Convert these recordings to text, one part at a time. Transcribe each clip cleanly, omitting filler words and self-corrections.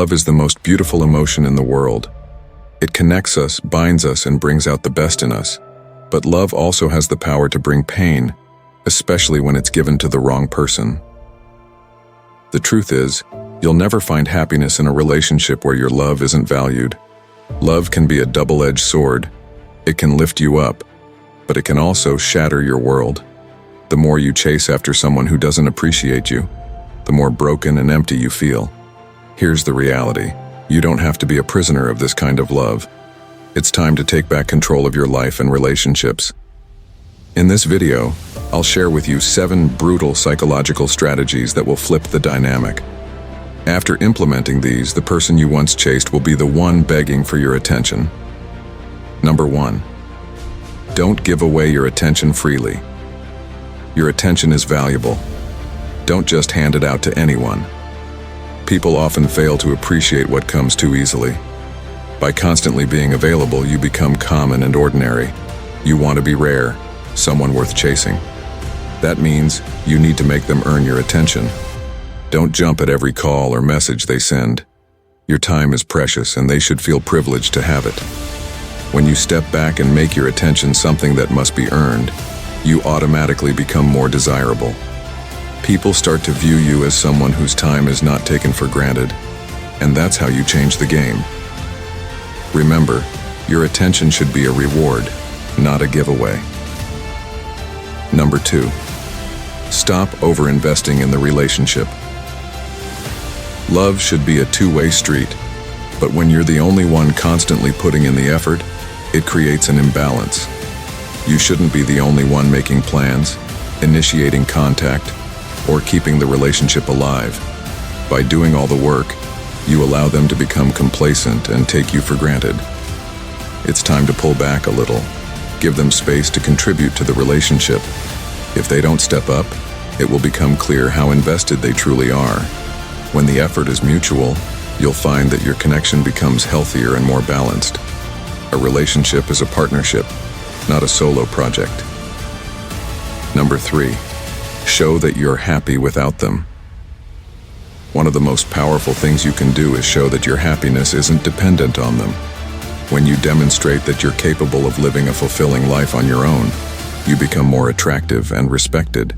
Love is the most beautiful emotion in the world. It connects us, binds us, and brings out the best in us. But love also has the power to bring pain, especially when it's given to the wrong person. The truth is, you'll never find happiness in a relationship where your love isn't valued. Love can be a double-edged sword. It can lift you up, but it can also shatter your world. The more you chase after someone who doesn't appreciate you, the more broken and empty you feel. Here's the reality. You don't have to be a prisoner of this kind of love. It's time to take back control of your life and relationships. In this video, I'll share with you 7 brutal psychological strategies that will flip the dynamic. After implementing these, the person you once chased will be the one begging for your attention. Number 1. Don't give away your attention freely. Your attention is valuable. Don't just hand it out to anyone. People often fail to appreciate what comes too easily. By constantly being available, you become common and ordinary. You want to be rare, someone worth chasing. That means you need to make them earn your attention. Don't jump at every call or message they send. Your time is precious and they should feel privileged to have it. When you step back and make your attention something that must be earned, you automatically become more desirable. People start to view you as someone whose time is not taken for granted, and that's how you change the game. Remember, your attention should be a reward, not a giveaway. Number 2. Stop over-investing in the relationship. Love should be a two-way street, but when you're the only one constantly putting in the effort, it creates an imbalance. You shouldn't be the only one making plans, initiating contact, or keeping the relationship alive. By doing all the work, you allow them to become complacent and take you for granted. It's time to pull back a little. Give them space to contribute to the relationship. If they don't step up, it will become clear how invested they truly are. When the effort is mutual, you'll find that your connection becomes healthier and more balanced. A relationship is a partnership, not a solo project. Number 3. Show that you're happy without them. One of the most powerful things you can do is show that your happiness isn't dependent on them. When you demonstrate that you're capable of living a fulfilling life on your own, you become more attractive and respected.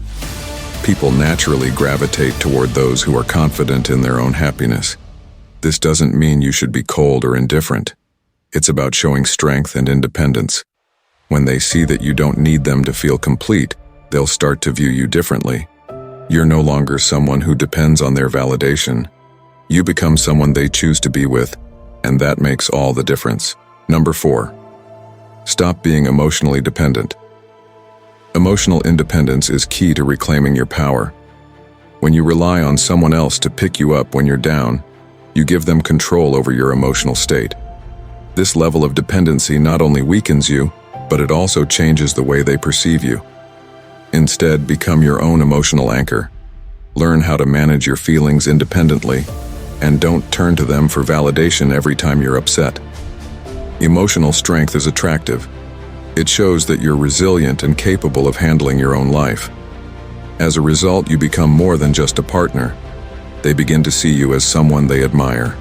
People naturally gravitate toward those who are confident in their own happiness. This doesn't mean you should be cold or indifferent. It's about showing strength and independence. When they see that you don't need them to feel complete, they'll start to view you differently. You're no longer someone who depends on their validation. You become someone they choose to be with, and that makes all the difference. Number 4. Stop being emotionally dependent. Emotional independence is key to reclaiming your power. When you rely on someone else to pick you up when you're down, you give them control over your emotional state. This level of dependency not only weakens you, but it also changes the way they perceive you. Instead, become your own emotional anchor. Learn how to manage your feelings independently, and don't turn to them for validation every time you're upset. Emotional strength is attractive. It shows that you're resilient and capable of handling your own life. As a result, you become more than just a partner. They begin to see you as someone they admire.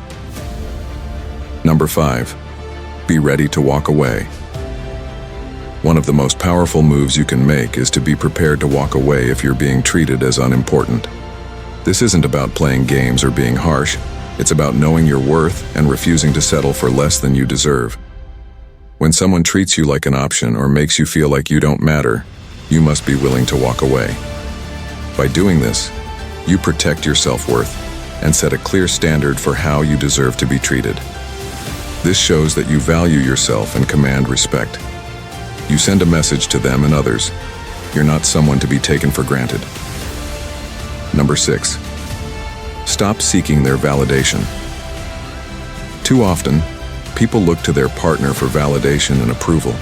Number 5. Be ready to walk away. One of the most powerful moves you can make is to be prepared to walk away if you're being treated as unimportant. This isn't about playing games or being harsh. It's about knowing your worth and refusing to settle for less than you deserve. When someone treats you like an option or makes you feel like you don't matter, you must be willing to walk away. By doing this, you protect your self-worth and set a clear standard for how you deserve to be treated. This shows that you value yourself and command respect. You send a message to them and others. You're not someone to be taken for granted. Number 6. Stop seeking their validation. Too often, people look to their partner for validation and approval.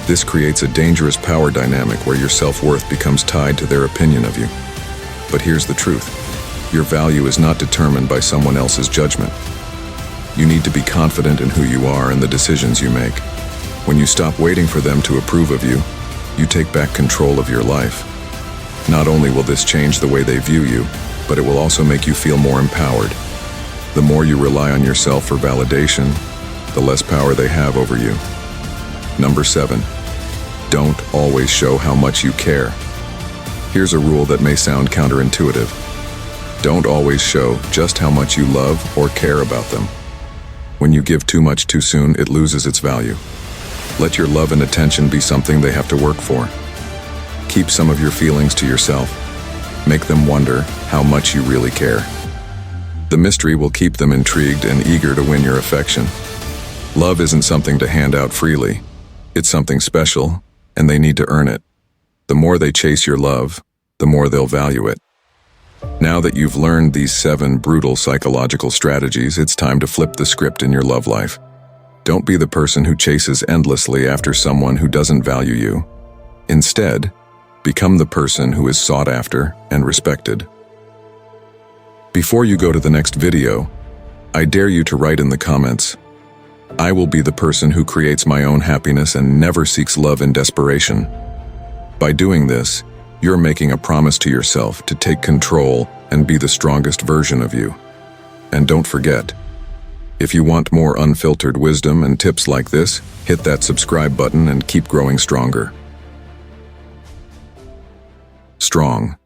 This creates a dangerous power dynamic where your self-worth becomes tied to their opinion of you. But here's the truth. Your value is not determined by someone else's judgment. You need to be confident in who you are and the decisions you make. When you stop waiting for them to approve of you, you take back control of your life. Not only will this change the way they view you, but it will also make you feel more empowered. The more you rely on yourself for validation, the less power they have over you. Number 7. Don't always show how much you care. Here's a rule that may sound counterintuitive. Don't always show just how much you love or care about them. When you give too much too soon, it loses its value. Let your love and attention be something they have to work for. Keep some of your feelings to yourself. Make them wonder how much you really care. The mystery will keep them intrigued and eager to win your affection. Love isn't something to hand out freely. It's something special, and they need to earn it. The more they chase your love, the more they'll value it. Now that you've learned these 7 brutal psychological strategies, it's time to flip the script in your love life. Don't be the person who chases endlessly after someone who doesn't value you. Instead, become the person who is sought after and respected. Before you go to the next video, I dare you to write in the comments, "I will be the person who creates my own happiness and never seeks love in desperation." By doing this, you're making a promise to yourself to take control and be the strongest version of you. And don't forget, if you want more unfiltered wisdom and tips like this, hit that subscribe button and keep growing stronger. Strong.